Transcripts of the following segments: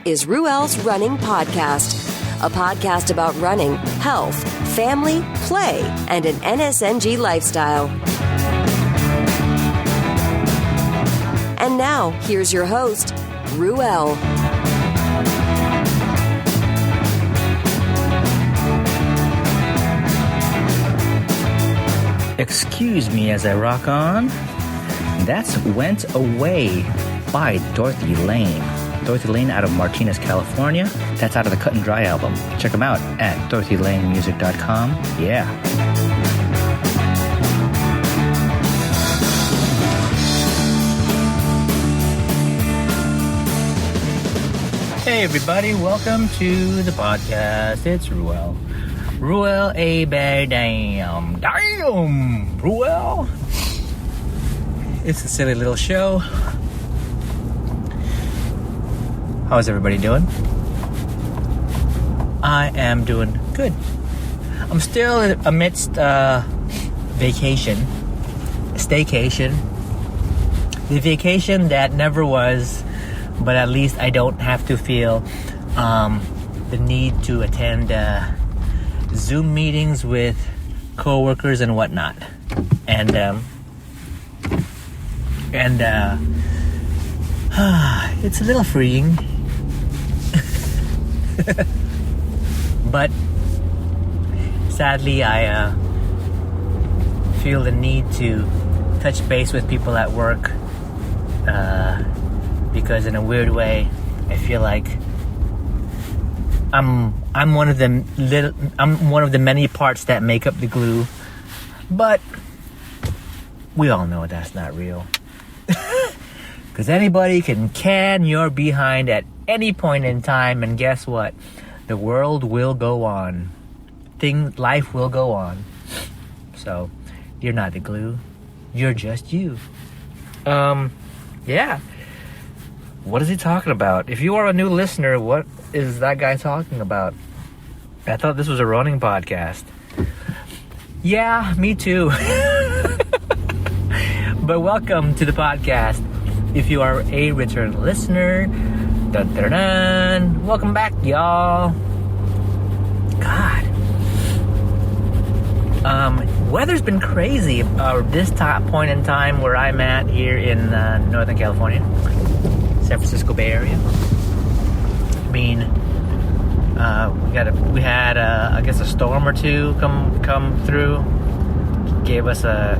is Ruel's Running Podcast, a podcast about running, health, family, play, and an NSNG lifestyle. And now, here's your host, Ruel. Excuse me as I rock on. That's Went Away by Dorothy Lane. Dorothy Lane out of Martinez, California. That's out of the Cut and Dry album. Check them out at dorothylanemusic.com. Yeah. Hey everybody, welcome to the podcast. It's Ruel. Ruel a bad damn. Damn, Ruel. It's a silly little show. How's everybody doing? I am doing good. I'm still amidst vacation. Staycation. The vacation that never was, but at least I don't have to feel the need to attend Zoom meetings with coworkers and whatnot. And it's a little freeing. But sadly, I feel the need to touch base with people at work because, in a weird way, I feel like I'm one of the many parts that make up the glue. But we all know that's not real. Because anybody can your behind at any point in time, and guess what? The world will go on. Life will go on. So, you're not the glue. You're just you. Yeah. What is he talking about? If you are a new listener, what is that guy talking about? I thought this was a running podcast. Yeah, me too. But welcome to the podcast. If you are a return listener, dun, dun, dun, welcome back, y'all. God. Weather's been crazy this point in time where I'm at here in Northern California, San Francisco Bay Area. I mean, we had I guess a storm or two come through, gave us a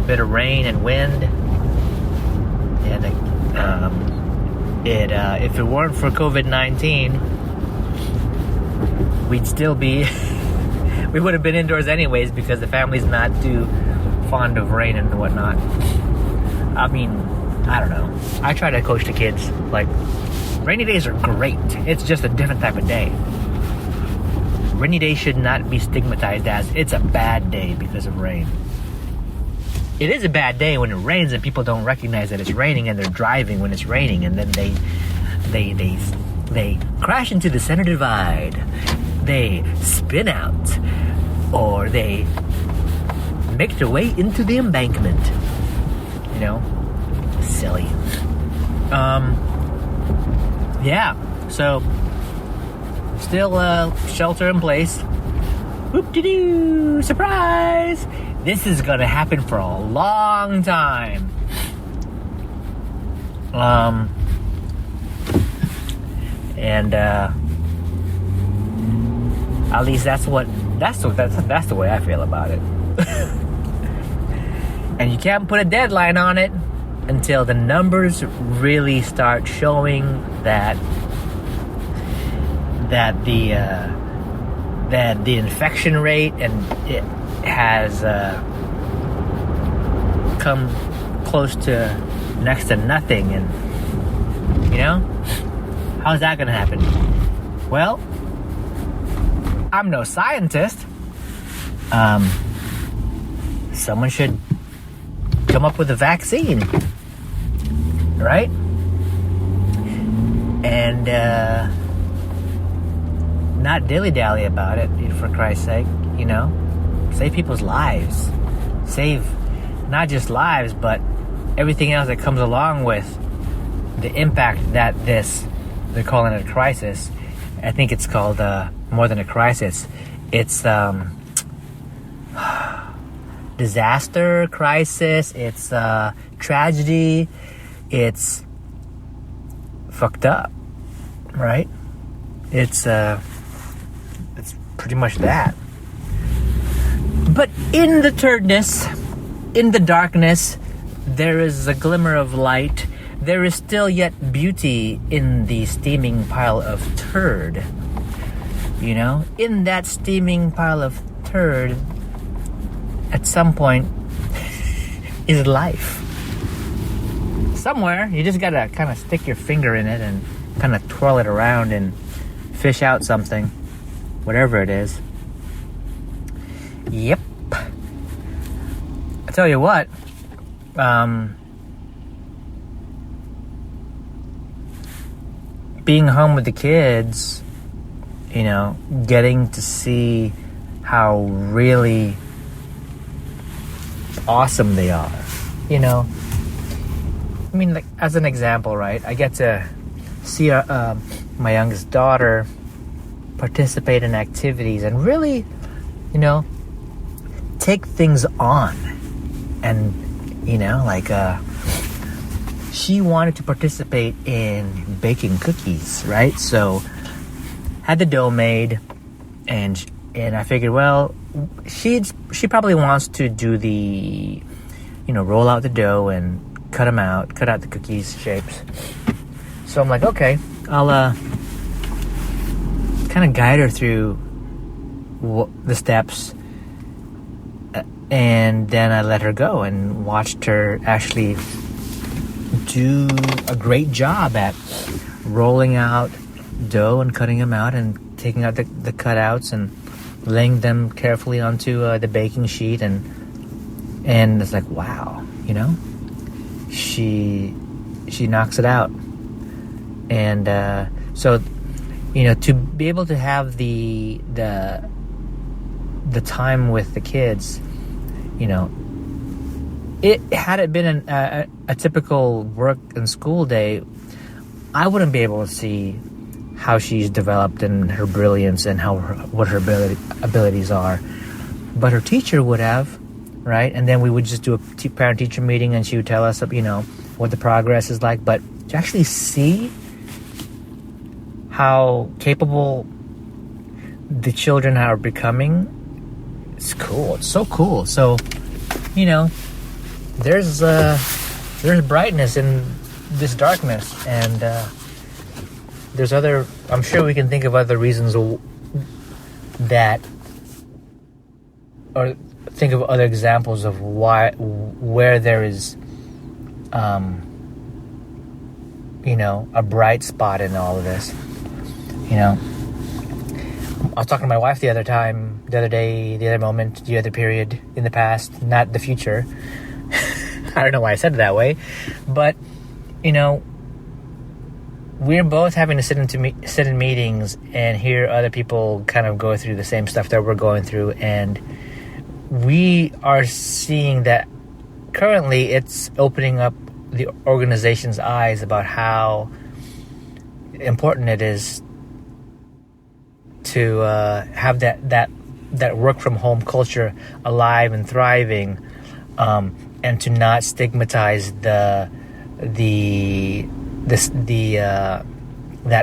bit of rain and wind, and if it weren't for COVID-19, we'd still be we would have been indoors anyways, because the family's not too fond of rain and whatnot. I mean, I don't know, I try to coach the kids, like, rainy days are great, it's just a different type of day. Rainy day should not be stigmatized as it's a bad day because of rain. It is a bad day when it rains and people don't recognize that it's raining, and they're driving when it's raining, and then they crash into the center divide, they spin out, or they make their way into the embankment. You know, silly. Yeah. So still shelter in place. Whoop-de-doo! Surprise! This is gonna happen for a long time. And at least that's the way I feel about it. And you can't put a deadline on it until the numbers really start showing that the infection rate and it has come close to next to nothing, and you know, how's that gonna happen? Well, I'm no scientist. Someone should come up with a vaccine, right? And not dilly-dally about it, for Christ's sake, you know? Save people's lives. Save not just lives, but everything else that comes along with the impact that they're calling it a crisis. I think it's called more than a crisis. It's disaster, crisis, it's tragedy, it's fucked up, right? It's pretty much that. But in the turdness, in the darkness, there is a glimmer of light. There is still yet beauty in the steaming pile of turd. You know, in that steaming pile of turd, at some point, is life. Somewhere, you just gotta kind of stick your finger in it and kind of twirl it around and fish out something, whatever it is. Yep. I tell you what, being home with the kids, you know, getting to see how really awesome they are, you know. I mean, like, as an example, right, I get to see my youngest daughter participate in activities and really, you know, take things on. And, you know, like, she wanted to participate in baking cookies, right? So, had the dough made, and I figured, well, she probably wants to do the, you know, roll out the dough and cut out the cookies shapes. So I'm like, okay, I'll kind of guide her through the steps, and then I let her go and watched her actually do a great job at rolling out dough and cutting them out and taking out the cutouts and laying them carefully onto the baking sheet, and it's like, wow, you know, she knocks it out. And so, you know, to be able to have the time with the kids, you know, had it been a typical work and school day, I wouldn't be able to see how she's developed and her brilliance and what her abilities are. But her teacher would have, right? And then we would just do a parent-teacher meeting, and she would tell us, you know, what the progress is like. But to actually see how capable the children are becoming, it's cool. It's so cool. So, you know, there's brightness in this darkness, and there's I'm sure we can think of other reasons that, or think of other examples of where there is, you know, a bright spot in all of this. You know, I was talking to my wife the other day, the other moment, the other period in the past, not the future. I don't know why I said it that way, but, you know, we're both having to sit in meetings and hear other people kind of go through the same stuff that we're going through, and we are seeing that currently it's opening up the organization's eyes about how important it is to have that work from home culture alive and thriving, and to not stigmatize that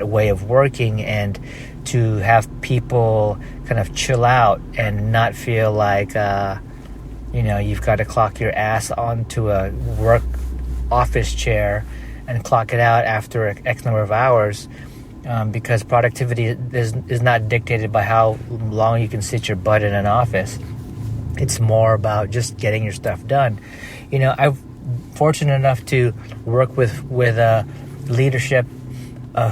way of working, and to have people kind of chill out and not feel like you know, you've got to clock your ass onto a work office chair and clock it out after X number of hours, because productivity is not dictated by how long you can sit your butt in an office. It's more about just getting your stuff done. You know, I'm fortunate enough to work with leadership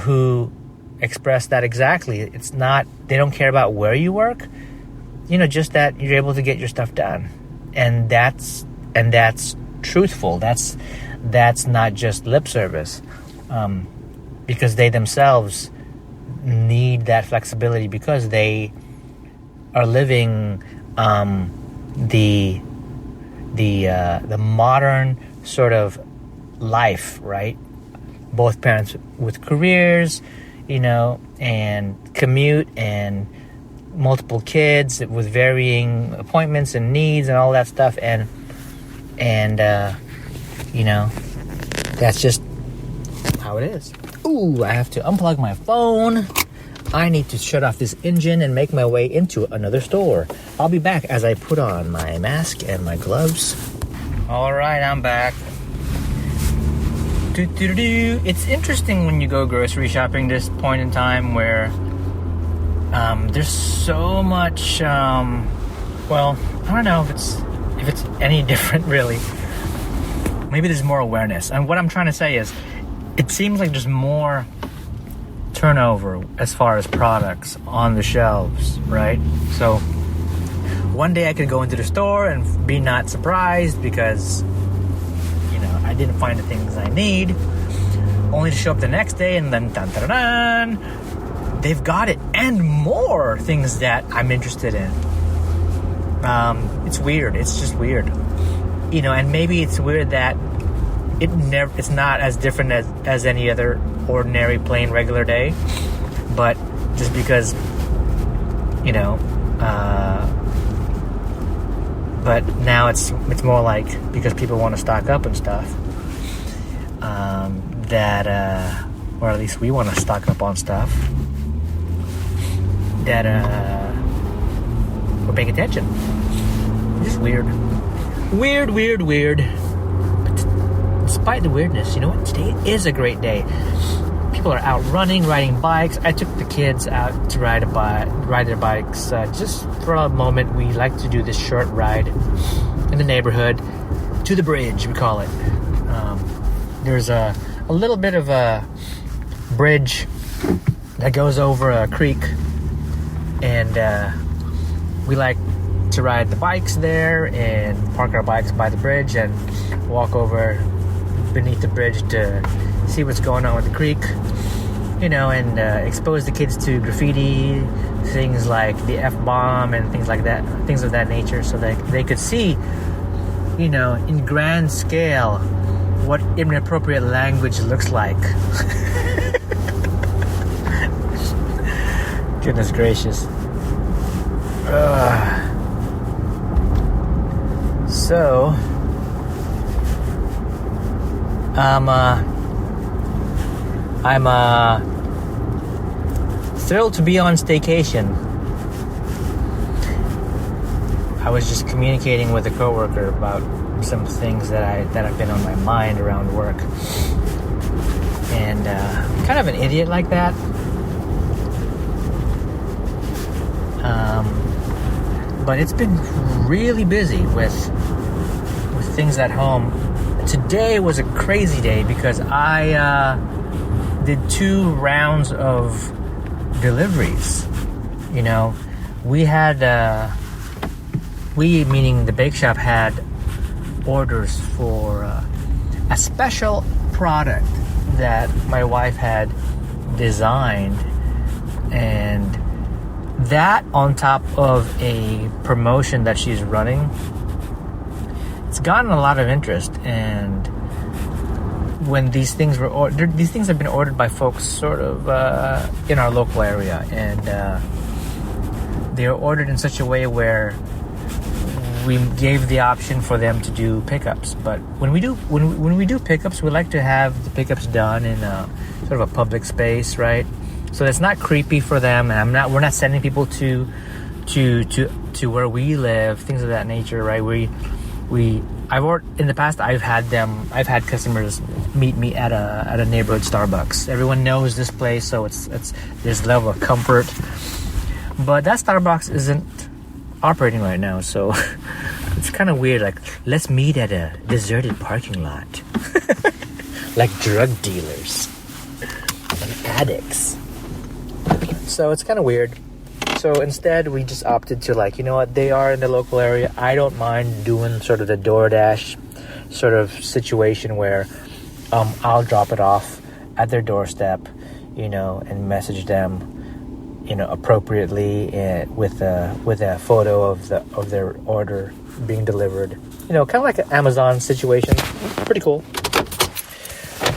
who express that exactly. It's not, they don't care about where you work, you know, just that you're able to get your stuff done. And that's truthful. That's not just lip service, because they themselves need that flexibility, because they are living the modern sort of life, right? both parents with careers, and commute and multiple kids with varying appointments and needs and all that stuff. And that's just how it is. Ooh, I have to unplug my phone. I need to shut off this engine and make my way into another store. I'll be back as I put on my mask and my gloves. All right, I'm back. It's interesting when you go grocery shopping this point in time where there's so much, well, I don't know if it's any different really. Maybe there's more awareness. And what I'm trying to say is, it seems like there's more turnover as far as products on the shelves, right? So one day I could go into the store and be not surprised because, I didn't find the things I need, only to show up the next day and then they've got it and more things that I'm interested in. It's weird. It's just weird. And maybe it's weird that it's not as different as any other ordinary, plain, regular day. But just because, but now it's more like because people want to stock up and stuff, or at least we want to stock up on stuff, that we're paying attention. It's just weird. Weird. But despite the weirdness, you know what? Today is a great day. People are out running, riding bikes. I took the kids out to ride their bikes. Just for a moment, we like to do this short ride in the neighborhood to the bridge, we call it. There's a little bit of a bridge that goes over a creek, and we like to ride the bikes there and park our bikes by the bridge and walk over beneath the bridge to see what's going on with the creek, and expose the kids to graffiti, things like the F-bomb and things like that, things of that nature, so that they could see, in grand scale, what inappropriate language looks like. Goodness gracious. So, I'm thrilled to be on staycation. I was just communicating with a coworker about some things that have been on my mind around work, and kind of an idiot like that. But it's been really busy with things at home. Today was a crazy day because I did 2 rounds of deliveries. We had, we meaning the bake shop, had orders for a special product that my wife had designed, and that on top of a promotion that she's running, it's gotten a lot of interest. And when these things were ordered, these things have been ordered by folks sort of in our local area, and they are ordered in such a way where we gave the option for them to do pickups. But when we do pickups, we like to have the pickups done in a sort of a public space, right? So it's not creepy for them, and we're not sending people to where we live, things of that nature, right? In the past, I've had customers meet me at a neighborhood Starbucks. Everyone knows this place, so it's there's a level of comfort. But that Starbucks isn't operating right now, so it's kind of weird. Like, let's meet at a deserted parking lot, like drug dealers and addicts. So it's kind of weird. So instead, we just opted to, like, you know what, they are in the local area. I don't mind doing sort of the DoorDash sort of situation where I'll drop it off at their doorstep, and message them, appropriately, with a photo of their order being delivered. Kind of like an Amazon situation. Pretty cool.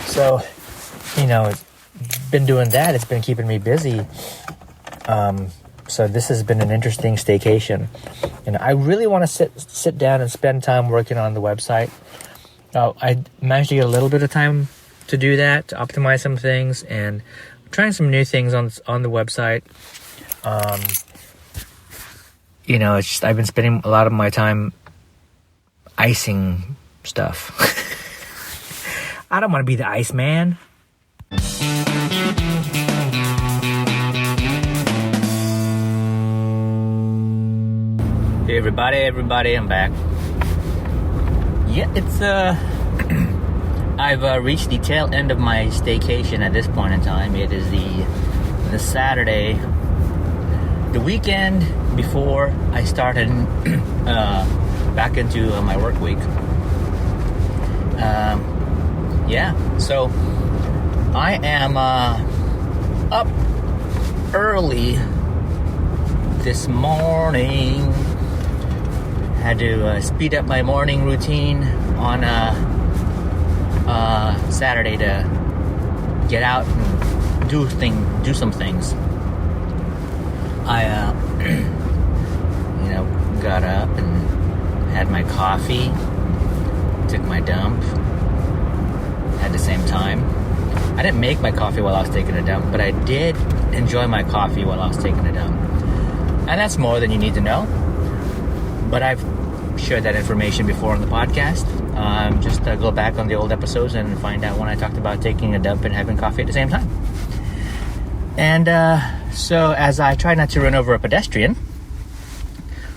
So been doing that. It's been keeping me busy. So this has been an interesting staycation. And I really want to sit down and spend time working on the website. I managed to get a little bit of time to do that, to optimize some things, and trying some new things on the website. It's just I've been spending a lot of my time icing stuff. I don't want to be the ice man. Hey everybody, I'm back. Yeah, it's I've reached the tail end of my staycation at this point in time. It is the Saturday, the weekend before I started back into my work week. So I am up early this morning. Had to speed up my morning routine on Saturday to get out and do some things. I got up and had my coffee, took my dump at the same time. I didn't make my coffee while I was taking a dump, but I did enjoy my coffee while I was taking a dump. And that's more than you need to know. But I've shared that information before on the podcast. Just go back on the old episodes and find out when I talked about taking a dump and having coffee at the same time. And so as I try not to run over a pedestrian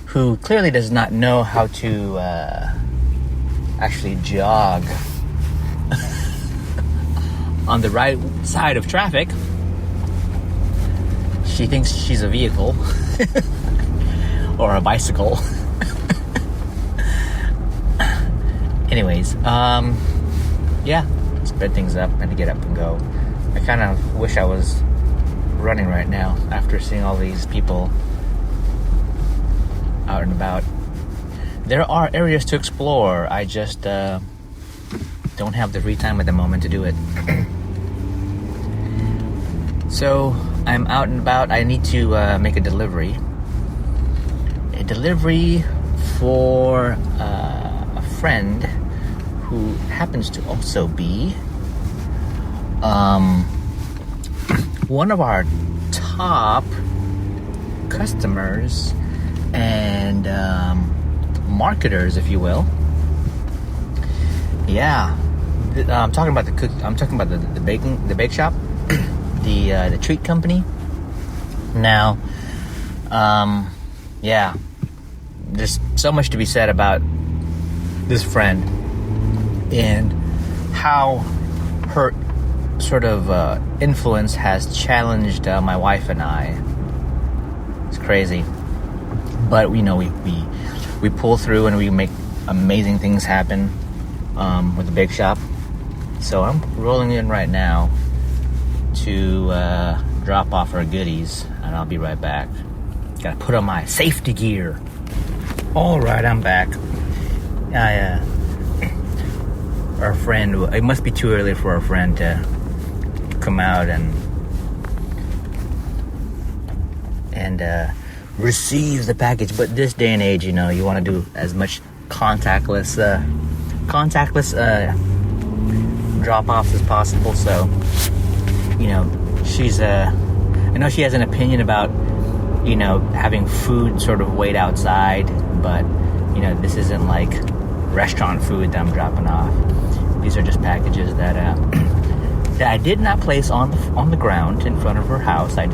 who clearly does not know how to actually jog on the right side of traffic, she thinks she's a vehicle or a bicycle. Anyways, sped things up, had to get up and go. I kind of wish I was running right now after seeing all these people out and about. There are areas to explore. I just don't have the free time at the moment to do it. So I'm out and about. I need to make a delivery. A delivery for a friend who happens to also be one of our top customers and marketers, if you will. Yeah, I'm talking about the bake shop, the treat company. Now, there's so much to be said about this friend and how her sort of influence has challenged my wife and I. It's crazy, but we pull through and we make amazing things happen with the bake shop. So I'm rolling in right now to drop off our goodies, and I'll be right back. Gotta put on my safety gear. All right, I'm back. Our friend, it must be too early for our friend to come out and receive the package. But this day and age, you want to do as much contactless drop-offs as possible. So, I know she has an opinion about, having food sort of wait outside, but, this isn't like restaurant food that I'm dropping off. These are just packages that that I did not place on the ground in front of her house. I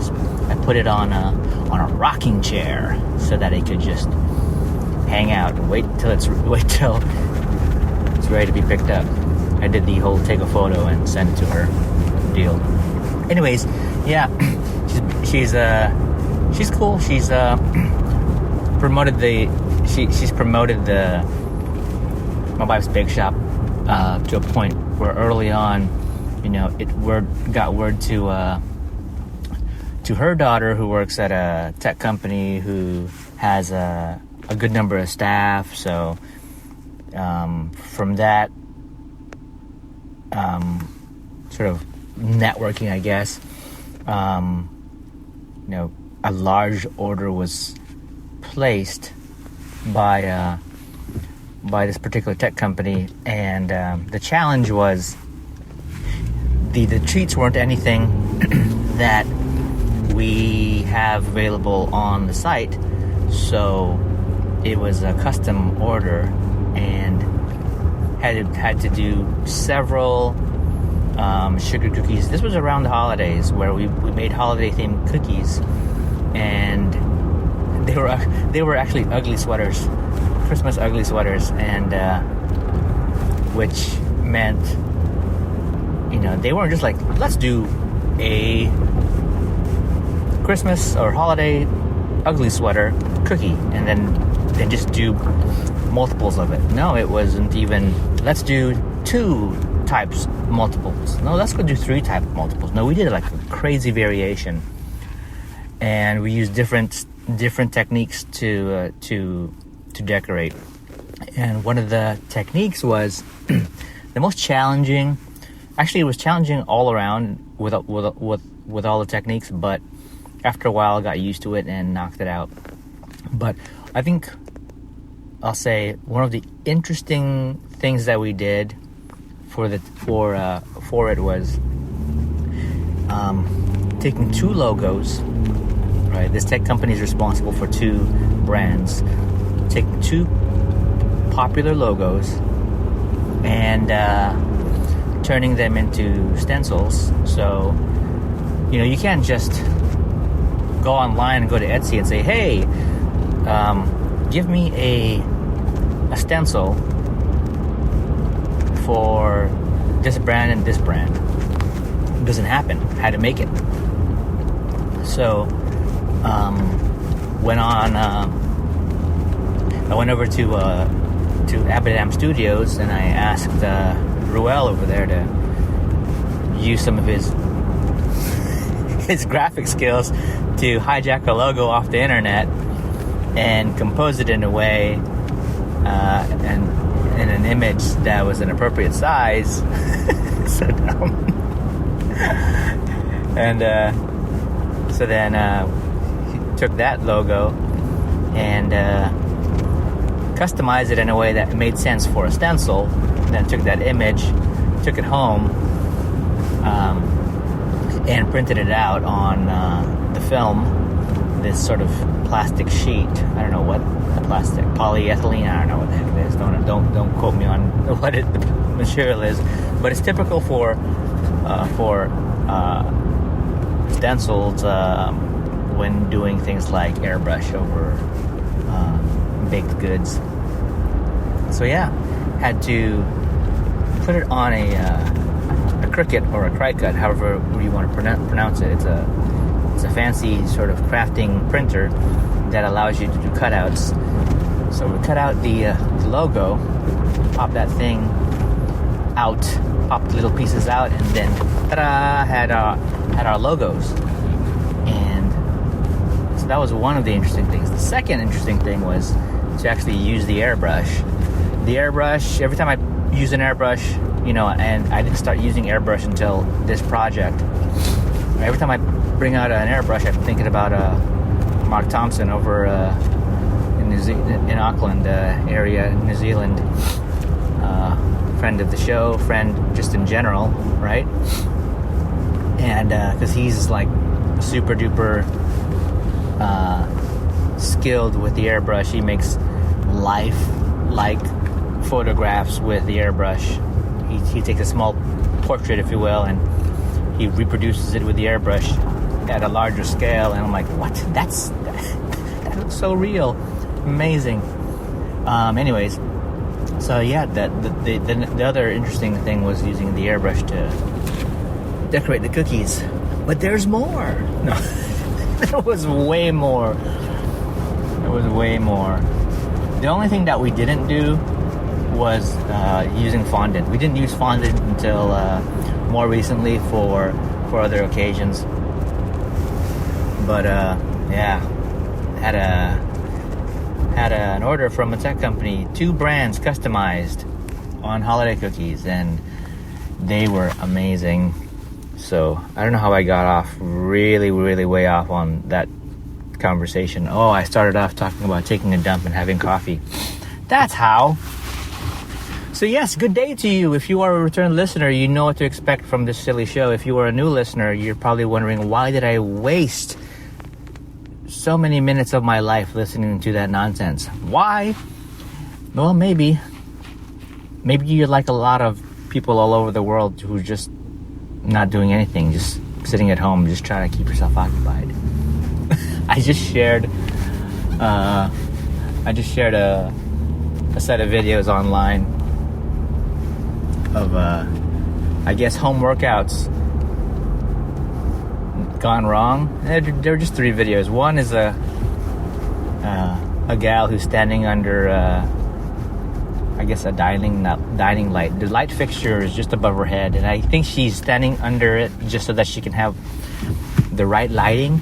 put it on a rocking chair so that it could just hang out and wait till it's ready to be picked up. I did the whole take a photo and send it to her deal. Anyways, yeah, she's cool. She's promoted my wife's bake shop to a point where early on, got word to her daughter, who works at a tech company, who has a good number of staff. So from that sort of networking, I guess, a large order was placed by this particular tech company, and the challenge was the treats weren't anything that we have available on the site, so it was a custom order, and had to do several sugar cookies. This was around the holidays, where we made holiday themed cookies, and they were actually ugly sweaters, Christmas ugly sweaters, and which meant, they weren't just like, let's do a Christmas or holiday ugly sweater cookie and then just do multiples of it. No, it wasn't even, let's do 2 types multiples. No, let's go do 3 type multiples. No, we did like a crazy variation, and we used different techniques to decorate. And one of the techniques was the most challenging. Actually, it was challenging all around with all the techniques, but after a while I got used to it and knocked it out. But I think I'll say one of the interesting things that we did for it was taking 2 logos. Right, this tech company is responsible for 2 brands. Taking 2 popular logos and turning them into stencils. So, you can't just go online and go to Etsy and say, hey, give me a stencil for this brand and this brand. It doesn't happen. I had to make it. So I went over to Abadam Studios, and I asked Ruel over there to use some of his graphic skills to hijack a logo off the internet and compose it in a way and in an image that was an appropriate size. So dumb. And so then he took that logo and customized it in a way that made sense for a stencil. Then took that image, took it home, and printed it out on the film, this sort of plastic sheet. I don't know what the plastic, polyethylene, I don't know what the heck it is. Don't quote me on what the material is, but it's typical for stencils when doing things like airbrush over baked goods. So yeah, had to put it on a Cricut or a Cricut, however you want to pronounce it. It's a fancy sort of crafting printer that allows you to do cutouts. So we cut out the logo, pop that thing out, pop the little pieces out, and then ta-da, had our logos. And so that was one of the interesting things. The second interesting thing was to actually use the airbrush. The airbrush, every time I use an airbrush, and I didn't start using airbrush until this project. Every time I bring out an airbrush, I'm thinking about Mark Thompson over in Auckland area, New Zealand. Friend of the show, friend just in general, right? And because he's like super duper skilled with the airbrush, he makes life-like photographs with the airbrush. He takes a small portrait, if you will, and he reproduces it with the airbrush at a larger scale. And I'm like, what? That looks so real, amazing. Anyways, so yeah, the other interesting thing was using the airbrush to decorate the cookies. But there's more. No, there was way more. The only thing that we didn't do was using fondant. We didn't use fondant until more recently for other occasions. But yeah, had an order from a tech company, 2 brands customized on holiday cookies, and they were amazing. So I don't know how I got off really, really way off on that conversation. Oh, I started off talking about taking a dump and having coffee. That's how. So yes, good day to you. If you are a return listener, you know what to expect from this silly show. If you are a new listener, you're probably wondering, why did I waste so many minutes of my life listening to that nonsense? Why? Well, maybe you're like a lot of people all over the world who just not doing anything, just sitting at home, just trying to keep yourself occupied. I just shared a set of videos online of I guess home workouts gone wrong. There were just 3 videos. One is a gal who's standing under I guess a dining light. The light fixture is just above her head, and I think she's standing under it just so that she can have the right lighting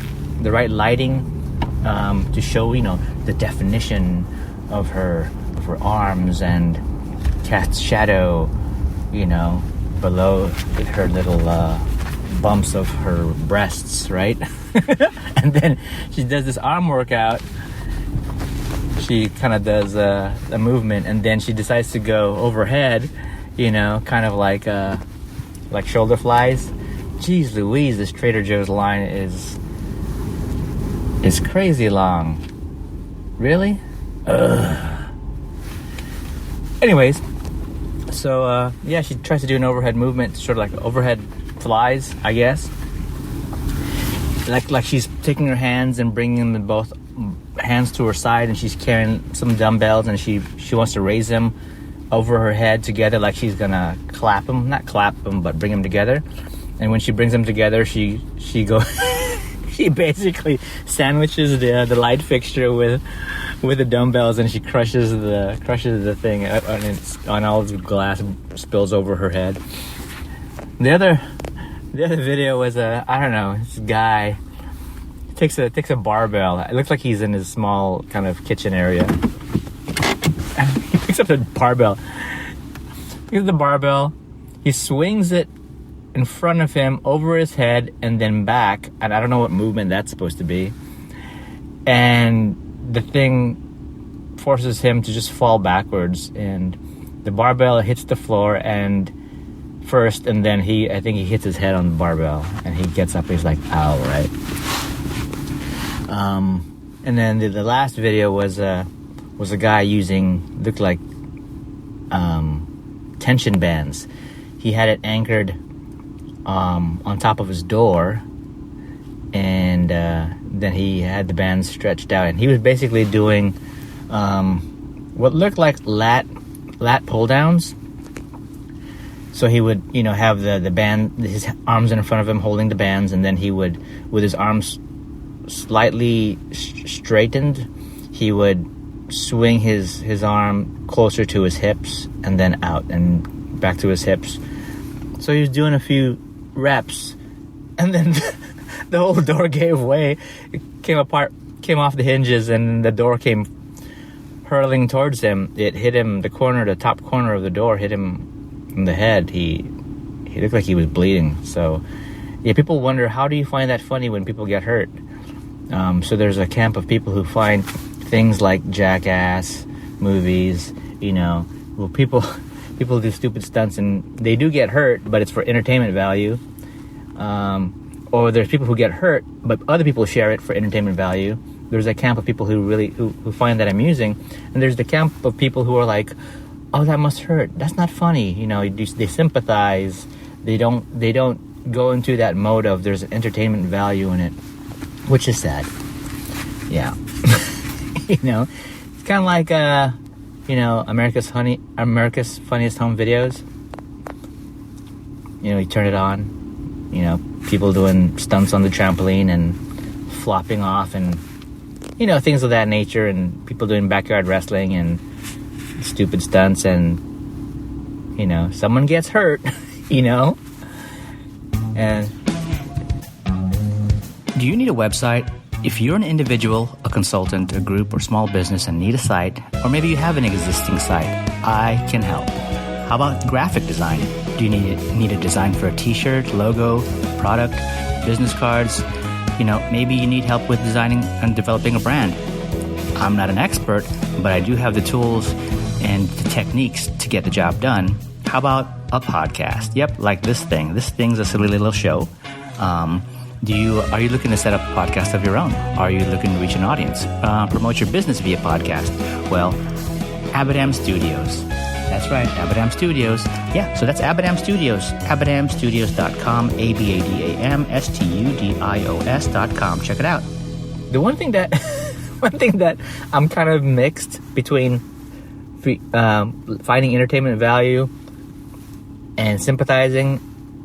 to show, the definition of her arms and cast shadow, below her little bumps of her breasts, right? And then she does this arm workout. She kind of does a movement, and then she decides to go overhead, kind of like shoulder flies. Jeez Louise, this Trader Joe's line is crazy long. Really? Ugh. Anyways, so she tries to do an overhead movement, sort of like overhead flies, I guess. Like she's taking her hands and bringing them both hands to her side, and she's carrying some dumbbells, and she wants to raise them over her head together, like she's gonna not clap them, but bring them together. And when she brings them together, she she basically sandwiches the light fixture with the dumbbells, and she crushes the thing, and all the glass spills over her head. The other video was this guy takes a barbell. It looks like he's in his small kind of kitchen area. And he picks up the barbell. He swings it in front of him, over his head, and then back. And I don't know what movement that's supposed to be. And the thing forces him to just fall backwards, and the barbell hits the floor first, and then I think he hits his head on the barbell, and he gets up and he's like, ow, right? And then the last video was a guy looked like tension bands. He had it anchored on top of his door, and then he had the bands stretched out, and he was basically doing what looked like lat pull downs. So he would, have the band, his arms in front of him holding the bands, and then he would, with his arms slightly straightened, he would swing his arm closer to his hips and then out and back to his hips. So he was doing a few reps, and then the whole door gave way. It came off the hinges, and the door came hurling towards him. It hit him, the top corner of the door hit him in the head. He looked like he was bleeding. So yeah, people wonder, how do you find that funny when people get hurt? So there's a camp of people who find things like Jackass movies, well, people do stupid stunts and they do get hurt, but it's for entertainment value. Or there's people who get hurt, but other people share it for entertainment value. There's a camp of people who find that amusing, and there's the camp of people who are like, oh, that must hurt. That's not funny. They sympathize. They don't go into that mode of there's entertainment value in it, which is sad. Yeah. It's kind of like America's Funniest Home Videos. You turn it on, people doing stunts on the trampoline and flopping off, and things of that nature, and people doing backyard wrestling and stupid stunts, and someone gets hurt. And do you need a website? If you're an individual, a consultant, a group, or small business and need a site, or maybe you have an existing site, I can help. How about graphic design? Do you need a design for a t-shirt, logo, product, business cards? Maybe you need help with designing and developing a brand. I'm not an expert, but I do have the tools and the techniques to get the job done. How about a podcast? Yep, like this thing. This thing's a silly little show. Are you looking to set up a podcast of your own? Are you looking to reach an audience? Promote your business via podcast? Well, Abadam Studios. That's right, Abadam Studios. Yeah, so that's Abadam Studios. AbadamStudios.com, AbadamStudios.com. Check it out. The one thing that I'm kind of mixed between finding entertainment value and sympathizing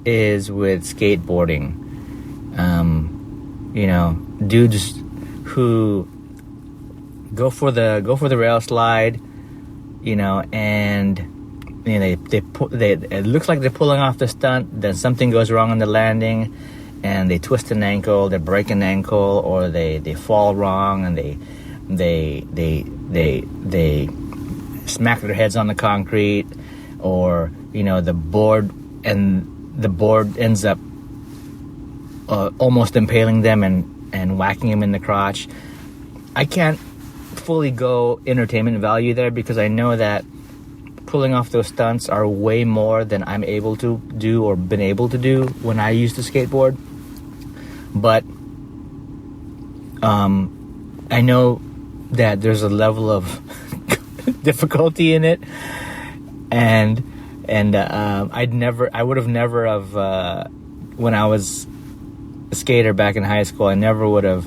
is with skateboarding. Dudes who go for the rail slide, and it looks like they're pulling off the stunt, then something goes wrong on the landing, and they twist an ankle, they break an ankle, or they fall wrong, and they smack their heads on the concrete, or the board ends up almost impaling them and whacking them in the crotch. I can't fully go entertainment value there, because I know that pulling off those stunts are way more than I'm able to do or been able to do when I used to skateboard. But I know that there's a level of difficulty in it, and I would have never when I was a skater back in high school, I never would have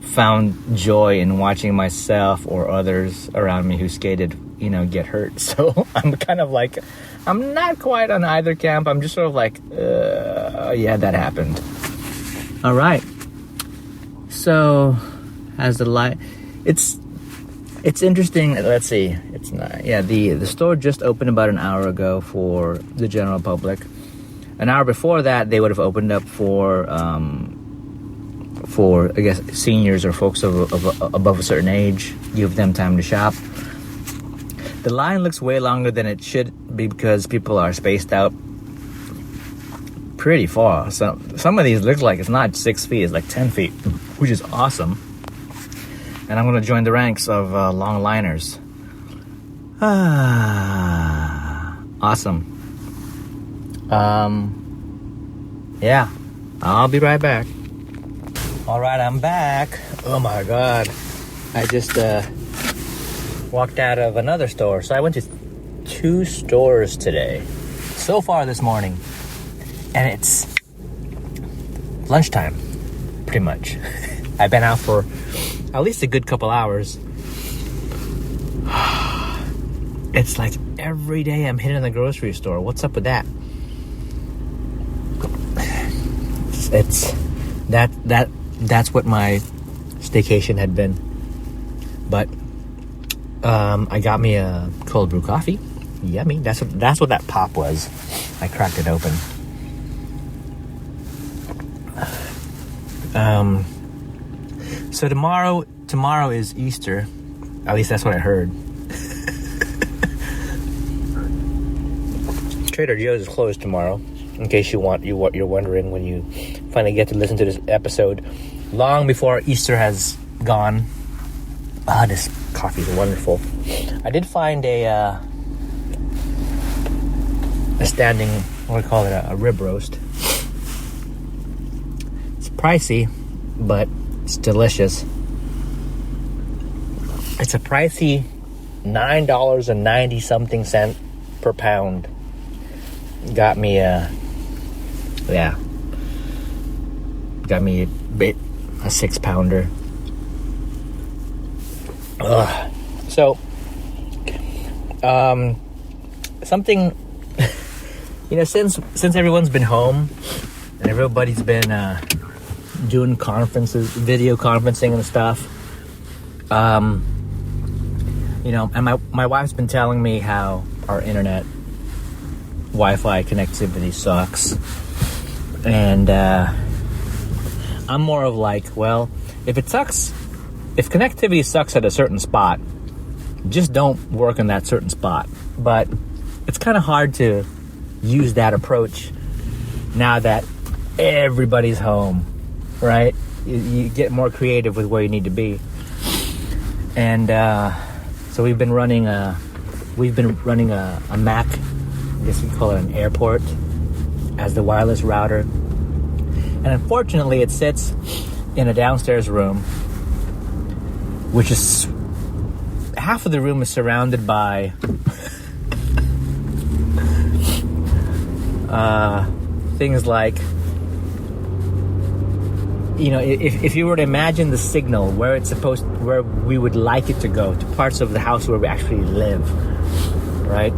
found joy in watching myself or others around me who skated, get hurt. So I'm kind of like, I'm not quite on either camp. I'm just sort of like, yeah, that happened. All right. So as the light, it's interesting. Let's see. It's not. Yeah, the store just opened about an hour ago for the general public. An hour before that, they would have opened up for I guess seniors or folks above a certain age. Give them time to shop. The line looks way longer than it should be because people are spaced out pretty far. So some of these look like it's not 6 feet, it's like 10 feet, which is awesome. And I'm going to join the ranks of long liners. Awesome. Yeah, I'll be right back. All right, I'm back. Oh my God. I just walked out of another store. So I went to 2 stores today. So far this morning. And it's lunchtime, pretty much. I've been out for at least a good couple hours. It's like every day I'm hitting the grocery store. What's up with that? That's what my staycation had been. But I got me a cold brew coffee. Yummy. That's what that pop was. I cracked it open. So tomorrow is Easter. At least that's what I heard. Trader Joe's is closed tomorrow. In case you're wondering when you finally get to listen to this episode, long before Easter has gone. This coffee is wonderful. I did find a standing, what do we call it, a rib roast. It's pricey, but it's delicious. It's a pricey $9.90 something cent per pound. Got me a 6-pounder. So, something, since everyone's been home and everybody's been doing conferences, video conferencing and stuff, and my wife's been telling me how our internet Wi-Fi connectivity sucks, and I'm more of like, well, if connectivity sucks at a certain spot, just don't work in that certain spot. But it's kind of hard to use that approach now that everybody's home, right? You get more creative with where you need to be. And so we've been running a Mac, I guess we call it an airport, as the wireless router. And unfortunately, it sits in a downstairs room, which is half of the room is surrounded by things like, if you were to imagine the signal where we would like it to go, to parts of the house where we actually live, right?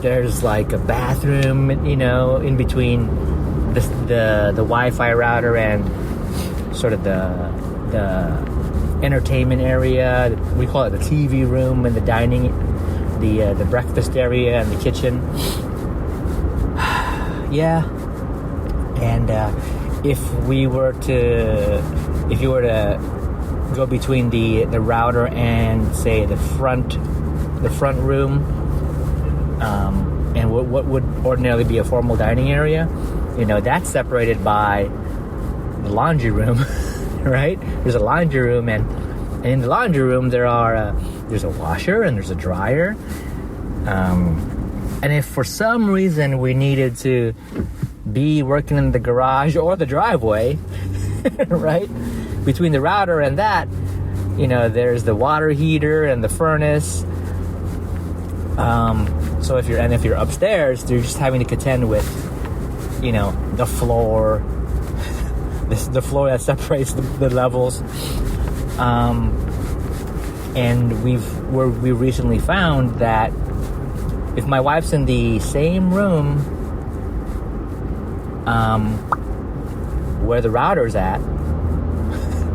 There's like a bathroom, in between the Wi-Fi router and sort of the entertainment area. We call it the TV room, and the dining, the breakfast area, and the kitchen. Yeah. And if you were to go between the router and, say, the front room, and what would ordinarily be a formal dining area, that's separated by the laundry room, right? There's a laundry room, and in the laundry room there's a washer and there's a dryer. And if for some reason we needed to be working in the garage or the driveway, right, between the router and that, there's the water heater and the furnace. So if you're upstairs, you're just having to contend with, the floor, the floor that separates the levels. And we recently found that if my wife's in the same room where the router's at,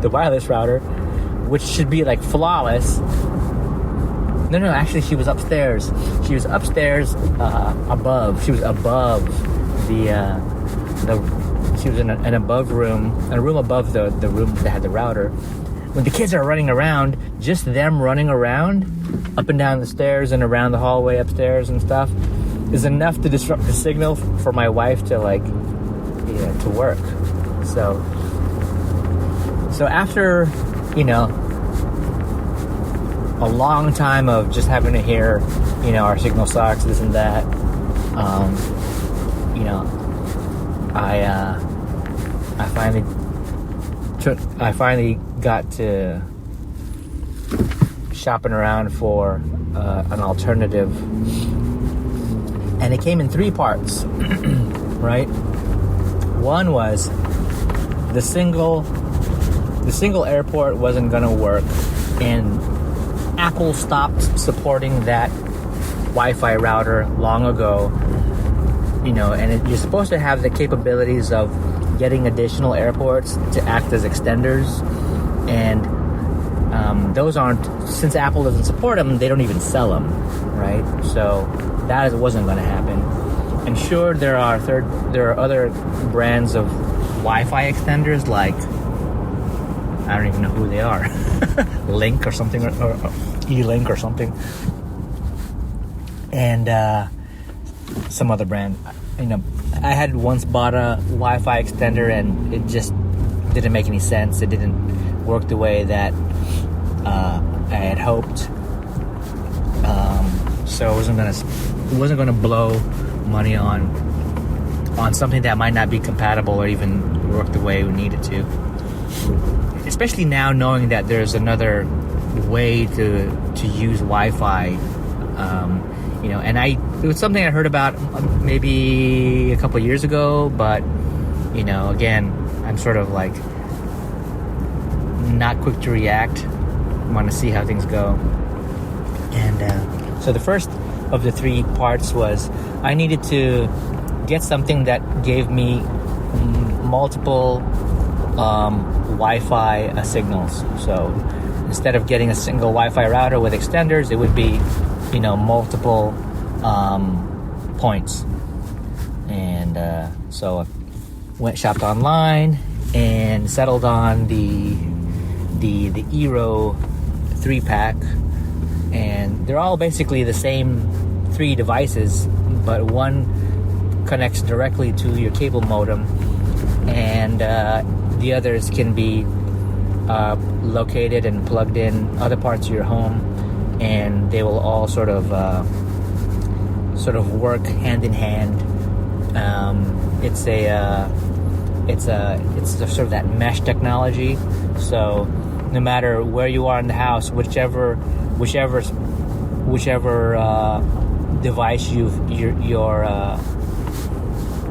the wireless router, which should be like flawless. No, actually she was upstairs. She was upstairs above. She was above she was in an above room, a room above the room that had the router. When the kids are running around, just them running around up and down the stairs and around the hallway upstairs and stuff is enough to disrupt the signal for my wife to to work. So after a long time of just having to hear our signal sucks, this and that, I finally got to shopping around for an alternative, and it came in 3 parts. Right? One was the single airport wasn't gonna work, and Apple stopped supporting that Wi-Fi router long ago. And you're supposed to have the capabilities of getting additional airports to act as extenders, and those aren't, since Apple doesn't support them, they don't even sell them, right? So that wasn't going to happen. And sure, there are other brands of Wi-Fi extenders, like, I don't even know who they are, Link or something, or E-Link or something, and some other brand. I had once bought a Wi-Fi extender, and it just didn't make any sense. It didn't work the way that I had hoped. So it wasn't gonna blow money on something that might not be compatible or even work the way we need it to. Especially now, knowing that there's another way to use Wi-Fi. And it was something I heard about maybe a couple of years ago, but again, I'm sort of like not quick to react. I want to see how things go. And so the first of the 3 parts was I needed to get something that gave me multiple Wi-Fi signals. So instead of getting a single Wi-Fi router with extenders, it would be multiple points. And so I shopped online and settled on the Eero 3-pack, and they're all basically the same 3 devices, but one connects directly to your cable modem, and the others can be located and plugged in other parts of your home, and they will all sort of work hand in hand. It's sort of that mesh technology. So no matter where you are in the house, whichever device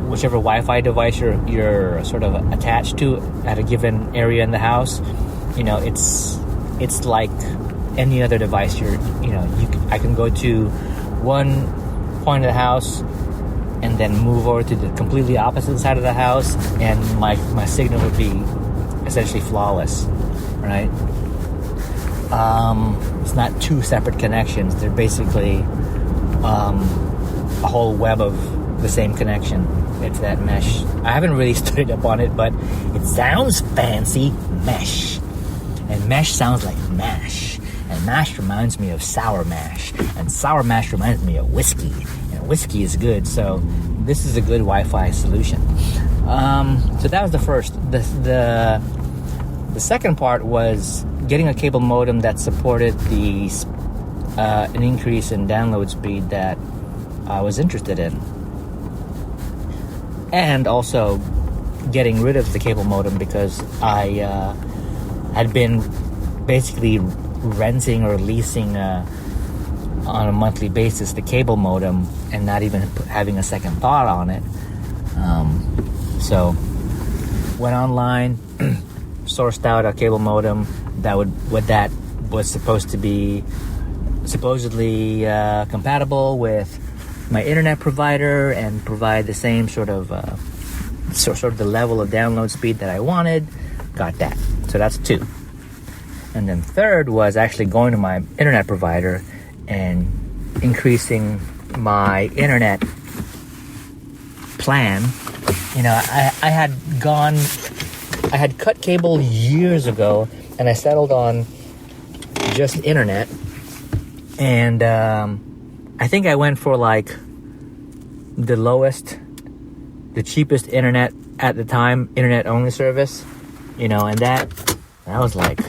whichever Wi-Fi device you're sort of attached to at a given area in the house, it's like any other device. I can go to one point of the house and then move over to the completely opposite side of the house, and my signal would be essentially flawless, right? It's not 2 separate connections. They're basically a whole web of the same connection. It's that mesh. I haven't really studied up on it, but it sounds fancy. Mesh. And mesh sounds like mash. And mash reminds me of sour mash. And sour mash reminds me of whiskey. And whiskey is good, so this is a good Wi-Fi solution. So that was the first. The second part was getting a cable modem that supported an increase in download speed that I was interested in. And also getting rid of the cable modem because I had been basically renting or leasing on a monthly basis the cable modem and not even having a second thought on it. So went online, sourced out a cable modem that was supposed to be supposedly compatible with my internet provider and provide the same sort of the level of download speed that I wanted. Got that. So that's 2. And then third was actually going to my internet provider and increasing my internet plan. I had cut cable years ago, and I settled on just internet. And I think I went for like the cheapest internet at the time, internet only service, and that was like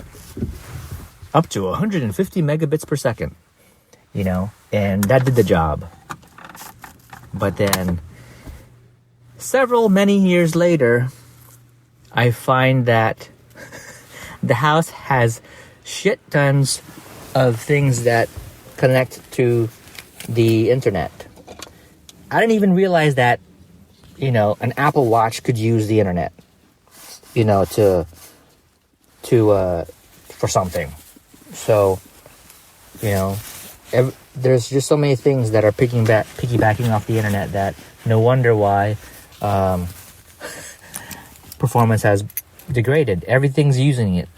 up to 150 megabits per second, and that did the job. But then many years later, I find that the house has shit tons of things that connect to the internet. I didn't even realize that, an Apple Watch could use the internet, for something. So, there's just so many things that are piggybacking off the internet that no wonder why performance has degraded. Everything's using it,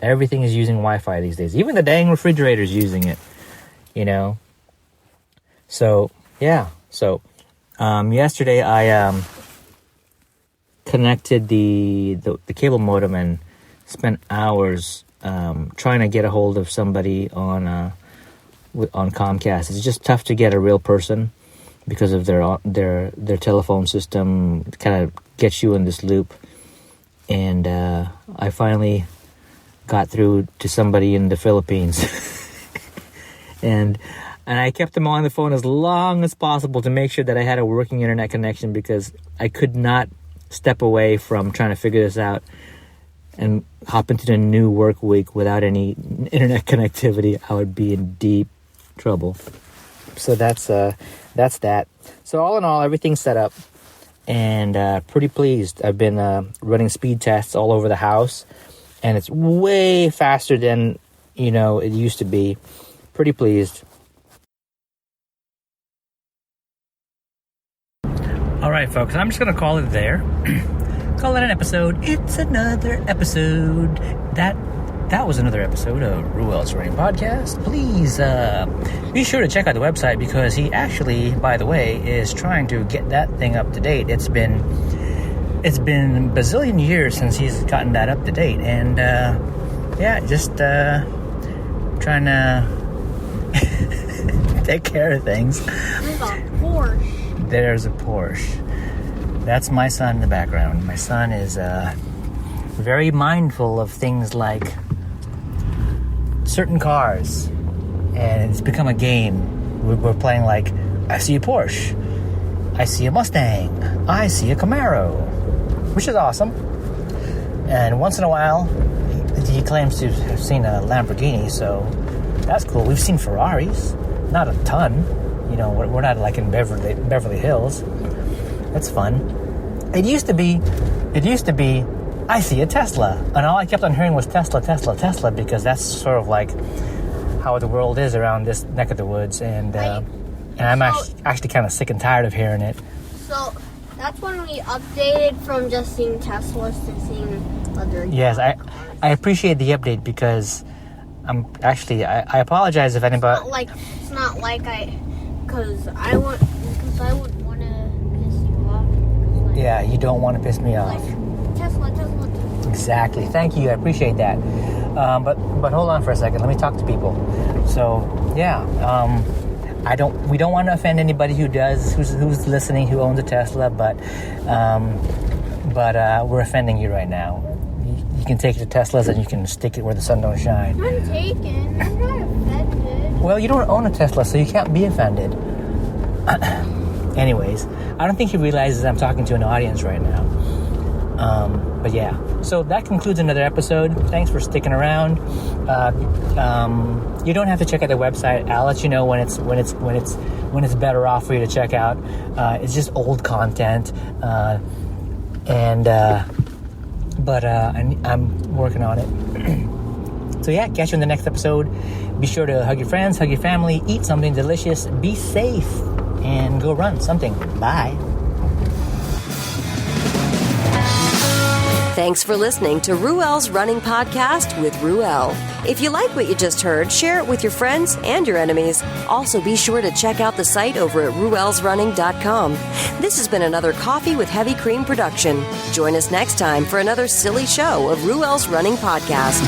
Everything is using Wi-Fi these days. Even the dang refrigerator's using it, So, yeah. So, yesterday I connected the cable modem and spent hours trying to get a hold of somebody on Comcast. It's just tough to get a real person because of their telephone system kind of gets you in this loop. And I finally got through to somebody in the Philippines. and I kept them on the phone as long as possible to make sure that I had a working internet connection, because I could not step away from trying to figure this out and hop into the new work week without any internet connectivity. I would be in deep trouble. So that's that. So all in all, everything's set up, and pretty pleased. I've been running speed tests all over the house, and it's way faster than it used to be. Pretty pleased. All right, folks, I'm just going to call it there. Call it an episode. It's another episode. That was another episode of Ruel's Running Podcast. Please be sure to check out the website, because he actually, by the way, is trying to get that thing up to date. It's been a bazillion years since he's gotten that up to date. And just trying to take care of things. There's a Porsche. There's a Porsche. That's my son in the background. My son is very mindful of things like certain cars, and it's become a game. We're playing like, I see a Porsche, I see a Mustang, I see a Camaro, which is awesome. And once in a while, he claims to have seen a Lamborghini, so that's cool. We've seen Ferraris, not a ton. You know, we're not like in Beverly Hills. That's fun. It used to be, I see a Tesla. And all I kept on hearing was Tesla, because that's sort of like how the world is around this neck of the woods. And I'm actually kind of sick and tired of hearing it. So that's when we updated from just seeing Teslas to seeing other cars. Yes, I appreciate the update because I apologize if anybody... It's not like because I wouldn't want to piss you off. Yeah, you don't want to piss me off. Tesla. Exactly. Thank you. I appreciate that. But hold on for a second. Let me talk to people. So yeah, we don't want to offend anybody who's listening who owns a Tesla, but we're offending you right now. You can take your Teslas and you can stick it where the sun don't shine. I'm taken. I'm not offended. Well, you don't own a Tesla, so you can't be offended. Anyways, I don't think he realizes I'm talking to an audience right now. But yeah, so that concludes another episode. Thanks for sticking around. You don't have to check out the website. I'll let you know when it's better off for you to check out. It's just old content, but I'm working on it. So yeah, catch you in the next episode. Be sure to hug your friends, hug your family, eat something delicious, be safe, and go run something. Bye. Thanks for listening to Ruel's Running Podcast with Ruel. If you like what you just heard, share it with your friends and your enemies. Also, be sure to check out the site over at ruelsrunning.com. This has been another Coffee with Heavy Cream production. Join us next time for another silly show of Ruel's Running Podcast.